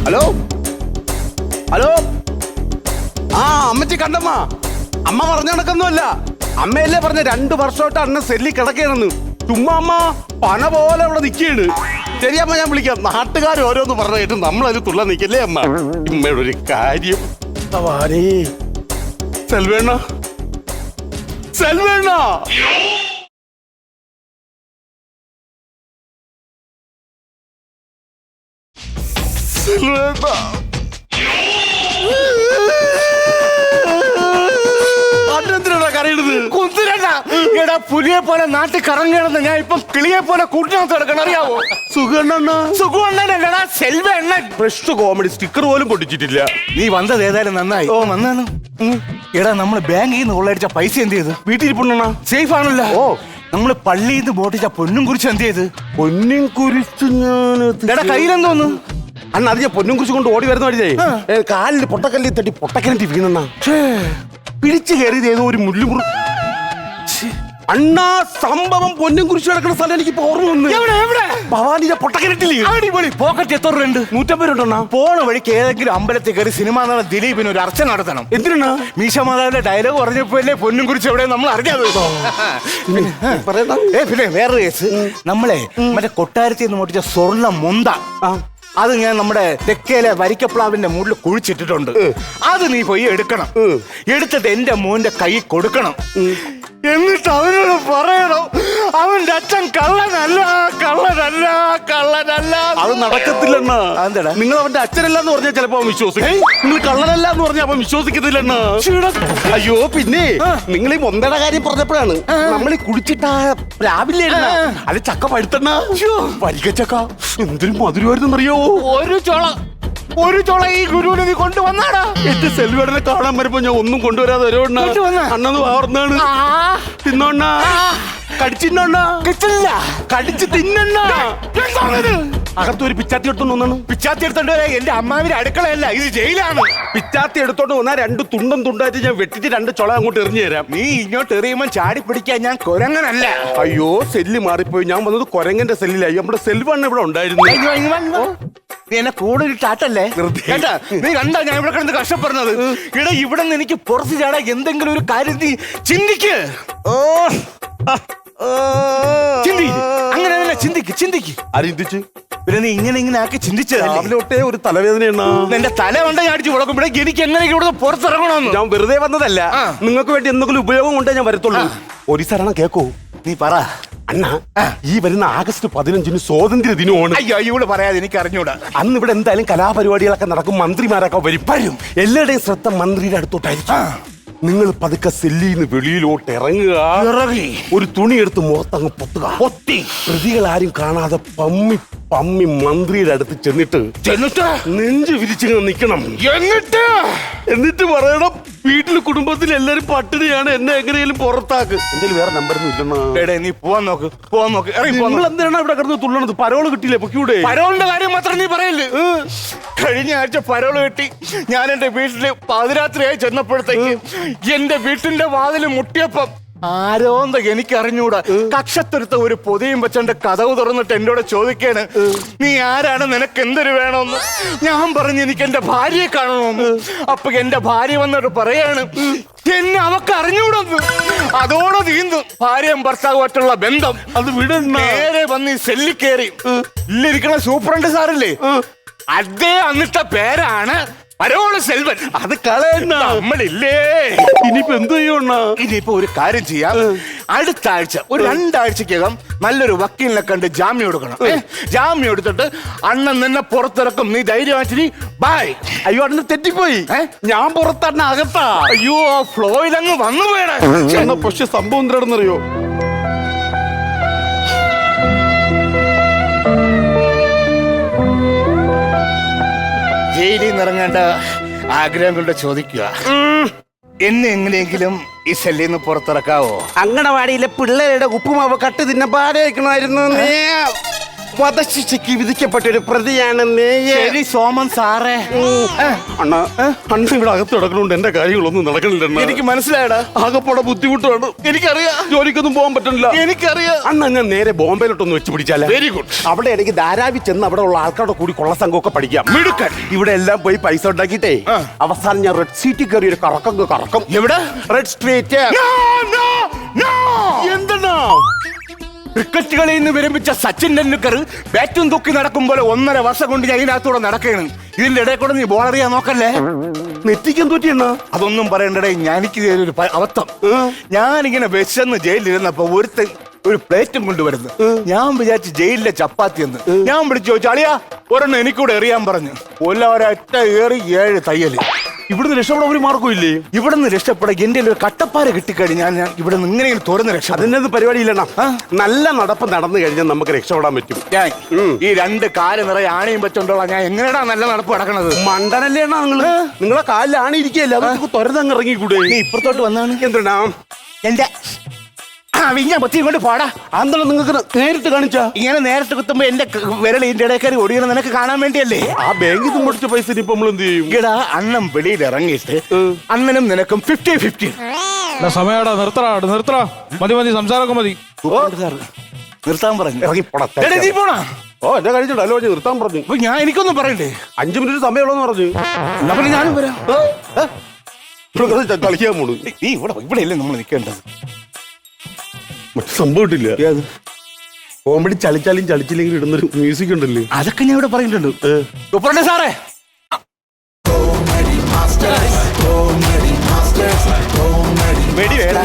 Hello hello. ആ അമ്മച്ചി കണ്ടമ്മ. അമ്മ പറഞ്ഞ കണക്കൊന്നുമല്ല. അമ്മയല്ലേ പറഞ്ഞ 2 വർഷമായിട്ട് അണ്ണൻ സെല്ലി കിടക്കണെന്ന്. ചുമ്മാ അമ്മ പന പോലെ അവിടെ നിൽക്കുകയാണ്. ശരിയമ്മ, ഞാൻ വിളിക്കാം. നാട്ടുകാർ ഓരോന്ന് പറഞ്ഞു കേട്ട് നമ്മളതിൽ തുള്ള നിൽക്കല്ലേ അമ്മ. ഇമ്മയുടെ ഒരു കാര്യം. സെൽവേണ്ണ, സെൽവേണ്ണ. സെൽവേണ്ണ, എടാ പുലിയെ പോലെ നാട്ടിൽ കറങ്ങണമെന്ന് ഞാൻ ഇപ്പം കിളിയെ പോലെ കൂട്ടിനകത്ത് കിടക്കണം, അറിയാവോ? സുഖണ്ണനല്ലടാ, സെൽവണ്ണൻ. ഫ്രഷ് കോമഡി സ്റ്റിക്കർ പോലും പൊട്ടിച്ചിട്ടില്ല. നീ വന്നത് ഏതായാലും നന്നായി. ഓ വന്നാണ്. എടാ നമ്മള് ബാങ്കിൽ നിന്ന് കൊള്ളയടിച്ച പൈസ എന്ത് ചെയ്ത്? വീട്ടിൽ പൊണ്ണ സേഫ് ആണല്ലോ. ഓ, നമ്മള് പള്ളിയിൽ നിന്ന് മോട്ടിച്ച പൊന്നും കുറിച്ച് എന്ത് ചെയ്ത്? പൊന്നും കുരിച്ച് ഞാൻ എടാ കയ്യിലെന്തോന്നു? അണ്ണ അത് ഞാൻ പൊന്നും കുറിച്ച് കൊണ്ട് ഓടി വരുന്ന വഴിയേ കാലിൽ പൊട്ടക്കല്ലിൽ തട്ടി പൊട്ടക്കിണറ്റി വീണെണ്ണ. പിടിച്ചു കയറിയത് ഏതോ ഒരു മുല്ലുമുറി. അണ്ണാ സംഭവം പൊന്നും കുരിച്ച് കിടക്കുന്ന സ്ഥലം എനിക്ക് ഓർമ്മ വന്നു. ഭവാനിയുടെ പൊട്ടക്കിണറ്റില്. അടിപൊളി. പോക്കറ്റ് എത്ര രൂപ? 150 രൂപ. പോണ വഴിക്ക് ഏതെങ്കിലും അമ്പലത്തിൽ കയറി സിനിമാ നടൻ ദിലീപിന് ഒരു അർച്ചന നടത്തണം. എന്തിനാ? മീശമാതാവിന്റെ ഡയലോഗ് പറഞ്ഞപ്പോഴല്ലേ പൊന്നും കുറിച്ച് എവിടെ നമ്മൾ അറിഞ്ഞത്. പിന്നെ വേറൊരു കേസ്. നമ്മളെ മറ്റേ കൊട്ടാരത്തിൽ നിന്ന് മോട്ടിച്ച സ്വർണ്ണ മുന്ത, അത് ഞാൻ നമ്മുടെ തെക്കേലെ വരിക്കപ്ലാവിന്റെ മുകളിൽ കുഴിച്ചിട്ടിട്ടുണ്ട്. അത് നീ പോയി എടുക്കണം. എടുത്തിട്ട് എന്റെ മോന്റെ കൈ കൊടുക്കണം. എന്നിട്ട് അവനോട് പറയണം അവന്റെ അച്ഛൻ കള്ളനല്ല, കള്ളനല്ല, കള്ളനല്ല. അത് നടക്കത്തില്ലെണ്ണ. അതെന്താ? നിങ്ങൾ അവന്റെ അച്ഛനല്ലെന്ന് പറഞ്ഞാൽ ചിലപ്പോ അവൻ വിശ്വസിക്കും. നിങ്ങൾ കള്ളനല്ല എന്ന് പറഞ്ഞാൽ അവൻ വിശ്വസിക്കത്തില്ലെണ്ണ. അയ്യോ, പിന്നെ നിങ്ങൾ ഈ മൊന്തയുടെ കാര്യം പറഞ്ഞപ്പോഴാണ് നമ്മൾ ഈ കുടിച്ചിട്ട രാവിലെ അത് ചക്ക പഴുത്തണ്ണ. വരിക്കച്ചക്ക എന്തൊരു മധുരമായിരുന്നറിയോ. ഒരു ചോള ഈ ഗുരുവിനെ നീ കൊണ്ടുവന്നാടാ. എന്റെ സെൽവേടനെ കാണാൻ വരുമ്പോ ഞാൻ ഒന്നും കൊണ്ടുവരാതെ വരോണ്ണ. അണ്ണന്ന് വാർന്നാണ്. തിന്നോണ്ണ, കടിച്ചിന്നോണ്ണ. കിട്ടില്ല, കടിച്ച് തിന്നണ്ണ. അകത്തൊരു പിച്ചാത്തി എടുത്തോണ്ട് വന്നാണ്. പിച്ചാത്തി എടുത്തോണ്ട് വരാ. എന്റെ അമ്മാവിന്റെ അടുക്കളയല്ല, ഇത് ജയിലാണ്. പിച്ചാത്തി എടുത്തോണ്ട് വന്നാൽ 2 തുണ്ടും തുണ്ടായിട്ട് ഞാൻ വെട്ടിച്ച് 2 ചൊള അങ്ങോട്ട് എറിഞ്ഞു തരാം. നീ ഇങ്ങോട്ട് എറിയുമ്പോ ചാടി പിടിക്കാൻ ഞാൻ കുരങ്ങനല്ല. അയ്യോ, സെല്ല് മാറിപ്പോയി. ഞാൻ വന്നത് കൊരങ്ങന്റെ സെല്ലിലായി. നമ്മുടെ സെൽവണ്ണ ഇവിടെ ഉണ്ടായിരുന്നു. നീ എന്നെ കൂടുതൽ ടാട്ടല്ലേ കേട്ടാ. നീ കണ്ടാ ഞാൻ ഇവിടെ കിടന്ന് കഷ്ടപ്പെടുന്നത്. ഇവിടെ ഇവിടെ നിന്ന് എനിക്ക് പുറത്ത് ചാടാ എന്തെങ്കിലും ഒരു കാര്യം നീ ചിന്തിക്ക്. അങ്ങനെ ചിന്തിക്ക്. അരിന്തിച്ച് പിന്നെ നീ ഇങ്ങനെ ആക്കി ചിന്തിച്ചതല്ലേ ഒരു തലവേദനയാണ്. എന്റെ തല കൊണ്ട് അടിച്ചു കൊടുക്കുമ്പോഴേ എനിക്ക് എങ്ങനെ ഇവിടെ പുറത്തിറങ്ങണമെന്ന്. ഞാൻ വെറുതെ വന്നതല്ല. നിങ്ങൾക്ക് വേണ്ടി എന്തെങ്കിലും ഉപയോഗം കൊണ്ടേ ഞാൻ വരത്തുള്ളൂ. ഒരു സരണം കേക്കോ? നീ പറ. അണ്ണ, ഈ വരുന്ന ആഗസ്റ്റ് 15 സ്വാതന്ത്ര്യ ദിനമാണ്. അയ്യോ, ഇവിടെ പറയാതെ എനിക്ക് അറിഞ്ഞൂടാ. അന്ന് ഇവിടെ എന്തായാലും കലാപരിപാടികളൊക്കെ നടക്കും. മന്ത്രിമാരൊക്കെ വരും. എല്ലാവരുടെയും ശ്രദ്ധ മന്ത്രിയുടെ അടുത്തോട്ടായിരിക്കും. നിങ്ങൾ പതുക്കെ സെല്ലിന്ന് വെളിയിലോട്ട് ഇറങ്ങുക. ഒരു തുണി എടുത്ത് മുഖത്തങ്ങ് പൊത്തി പ്രതികൾ ആരും കാണാതെ പമ്മി മന്ത്രിയുടെ അടുത്ത് ചെന്നിട്ട് നെഞ്ചു വിരിച്ചിങ്ങനെ നിൽക്കണം. എന്നിട്ട് പറയണം, വീട്ടിൽ കുടുംബത്തിൽ എല്ലാരും പട്ടിണിയാണ്, എന്നെ എങ്ങനെയും പുറത്താക്ക്. എന്തെങ്കിലും വേറെ നമ്പറൊന്നും ഇല്ലെന്നാ. നീ പോവാൻ നോക്ക്. നിങ്ങൾ എന്തിനാണ് ഇവിടെ കിടന്ന് തുള്ളണത്? പരോള് കിട്ടിയില്ലേ? പൊക്കിയൂടെ? പരോളിന്റെ കാര്യം മാത്രം നീ പറയല്ലേ. കഴിഞ്ഞ ആഴ്ച പരോള് കിട്ടി. ഞാൻ എന്റെ വീട്ടില് പാതിരാത്രിയായി ചെന്നപ്പോഴത്തേക്ക് എന്റെ വീട്ടിന്റെ വാതില് മുട്ടിയപ്പം ആരോന്ത എനിക്ക് അറിഞ്ഞൂടാ. കക്ഷത്തെടുത്ത ഒരു പൊതിയും വെച്ചെന്റെ കഥവ് തുറന്നിട്ട് എന്നോട് ചോദിക്കാണ്, നീ ആരാണ്, നിനക്ക് എന്തൊരു വേണമെന്ന്. ഞാൻ പറഞ്ഞു എനിക്ക് എന്റെ ഭാര്യയെ കാണണമെന്ന്. അപ്പൊ എന്റെ ഭാര്യ വന്നിട്ട് പറയാണ്, എന്നെ അവക്ക് അറിഞ്ഞൂടെന്ന്. അതോടെ തീർന്നു ഭാര്യയും ഭർത്താവുമായിട്ടുള്ള ബന്ധം. അത് വിടണ്ട. നേരെ വന്ന് ഈ സെല്ലിൽ കയറി. ഇല്ലിരിക്കണ സൂപ്രണ്ട് സാറില്ലേ, അതേ അന്നിട്ട പേരാണ് പരോള് സെൽവൻ. അത് കളയണ്ട. നമ്മളില്ലേ. ഇനിയിപ്പോ എന്ത് ചെയ്യണ? ഇനിയിപ്പോ ഒരു കാര്യം ചെയ്യാം. അടുത്ത ആഴ്ച ഒരു 2 ആഴ്ചക്കകം നല്ലൊരു വക്കീലിനെ കണ്ട് ജാമ്യം എടുക്കണം. ജാമ്യം എടുത്തിട്ട് അണ്ണൻ നിന്നെ പുറത്തിറക്കും. നീ ധൈര്യമായിട്ട് ബൈ. അയ്യോ, അണ്ണൻ തെറ്റിപ്പോയി. ഞാൻ പുറത്തണ്ണ അകത്താ. അയ്യോ, ആ ഫ്ലോയിൽ അങ്ങ് വന്നു പോയടാ. പക്ഷെ സംഭവം എന്താണെന്നറിയോ? ജയിലിൽ നിന്ന് ഇറങ്ങേണ്ട ആഗ്രഹം കൊണ്ട് ചോദിക്കുക, എന്നെ എങ്ങനെയെങ്കിലും ഈ സെല്ലിൽ നിന്ന് പുറത്തിറക്കാവോ? അങ്കണവാടിയിലെ പിള്ളേരുടെ ഉപ്പുമാവ് കട്ട് തിന്നെ പാരയിക്കണമായിരുന്നു. വധശിക്ഷയ്ക്ക് വിധിക്കപ്പെട്ട ഒരു പ്രതിയാണെന്നേ. ശരി സോമൻ സാറേ. അണ്ണ ഇവിടെ അകത്ത് കിടക്കണോണ്ട് എന്റെ കാര്യങ്ങളൊന്നും നടക്കണില്ല. എനിക്ക് മനസ്സിലായടാ. ആകെപ്പാടെ ബുദ്ധിമുട്ടാണ്. എനിക്കറിയാം. ജോലിക്കൊന്നും പോകാൻ പറ്റില്ല. എനിക്കറിയാം. അണ്ണ ഞാൻ നേരെ ബോംബെയിലോട്ടൊന്ന് വെച്ച് പിടിച്ചാലേ. Very good. അവിടെ എനിക്ക് ധാരാവി ചെന്ന് അവിടെ ഉള്ള ആൾക്കാരുടെ കൂടി കൊള്ള സംഘമൊക്കെ പഠിക്കാം. മിടുക്കൻ. ഇവിടെ എല്ലാം പോയി പൈസ ഉണ്ടാക്കിയിട്ടേ അവസാനം ഞാൻ റെഡ് സീറ്റിൽ കയറി ഒരു കറക്കം. എവിടെ? Red street. എന്തെന്നാ ക്രിക്കറ്റ് കളിയിൽ നിന്ന് വിരമിച്ച സച്ചിൻ ടെണ്ടുൽക്കർ ബാറ്റും തൂക്കി നടക്കുമ്പോൾ 1.5 വർഷം കൊണ്ട് ഞാൻ ഇതിനകത്തൂടെ നടക്കുകയാണ്. ഇതിന്റെ ഇടയിൽ കൂടെ നീ ബോൾ അറിയാൻ നോക്കല്ലേ. നെറ്റിക്കും തോറ്റിയെണ്ണ. അതൊന്നും പറയണ്ടേ. എനിക്ക് ഒരു അബദ്ധം. ഞാനിങ്ങനെ വിശന്ന് ജയിലിലിരുന്നപ്പോ ഒരു പ്ലേറ്റും കൊണ്ടുവരുന്നു. ഞാൻ വിചാരിച്ചു ജയിലിലെ ചപ്പാത്തി എന്ന്. ഞാൻ വിളിച്ചു ചോദിച്ചു, അളിയാ ഒരെണ്ണം എനിക്കൂടെ എറിയാൻ പറഞ്ഞു. ഒരൊറ്റ ഏറി 7 തയ്യല്. ഇവിടുന്ന് രക്ഷപ്പെടാൻ ഒരു മാർഗം ഇല്ലേ? ഇവിടുന്ന് രക്ഷപ്പെടാൻ എന്റെ ഒരു കട്ടപ്പാര കിട്ടിക്കഴിഞ്ഞാൽ ഞാൻ ഇവിടെ നിന്ന് ഇങ്ങനെ തുറന്ന് രക്ഷ. അതിനൊന്നും പരിപാടി ഇല്ലണ്ണ. നല്ല നടപ്പ് നടന്നു കഴിഞ്ഞാൽ നമുക്ക് രക്ഷപ്പെടാൻ പറ്റും. ഞാൻ ഈ 2 കാല് നിറയെ ആണിയും വെച്ചോണ്ടോളാം. ഞാൻ എങ്ങനെയാ നല്ല നടപ്പ് നടക്കണത്? മണ്ടനല്ലേ നിങ്ങളെ കാലിൽ ആണിയിരിക്കല്ലേ? അതൊക്കെ തുരന്നങ്ങ് ഇറങ്ങിക്കൂടെ? നീ ഇപ്പുറത്തോട്ട് വന്നാണ്. എന്തിനാ എന്റെ വിഞ്ഞ പത്തി കൊണ്ട് പാടാ. അന്തളം നിങ്ങൾക്ക് നേരിട്ട് കാണിച്ചാ? ഇങ്ങനെ നേരിട്ട് കുത്തുമ്പോ എന്റെ വിരൽ ഇതിന്റെ ഇടയ്ക്കാരി ഒടിയണം നിനക്ക് കാണാൻ വേണ്ടിയല്ലേ. ആ ബാങ്കിൽ നിന്ന് മുടിച്ച പൈസ ഇപ്പൊ നമ്മൾ എന്ത് ചെയ്യും? ഇടാ അണ്ണം വെളിയിൽ ഇറങ്ങിയിട്ട് അണ്ണനും നിനക്കും 50-50. സമയടാ, നിർത്തടാ. മതി സംസാരമൊക്കെ മതി. നിർത്താൻ പറഞ്ഞു. ഇറങ്ങിപ്പോടാ. നീ പോണാ? ഓ എന്നെ കഴിച്ചിട്ട് അല്ലോ നിർത്താൻ പറഞ്ഞു. ഞാൻ എനിക്കൊന്നും പറയണ്ടേ? 5 മിനിറ്റ് സമയമുള്ളതെന്ന് പറഞ്ഞു. എന്നാ പിന്നെ ഞാനും വരാം. കളിക്കാൻ പോണു. നീ ഇവിടെ അല്ലേ നമ്മൾ നിൽക്കേണ്ടത്. മറ്റു സംഭവമിട്ടില്ല. കോമഡി ചളിച്ചില്ലെങ്കിൽ ഇടുന്നൊരു മ്യൂസിക് ഉണ്ടല്ലേ? അതൊക്കെ ഞാൻ ഇവിടെ പറഞ്ഞിട്ടുണ്ട്. സൂപ്പറുണ്ട് സാറേ. വെടി വേടാ.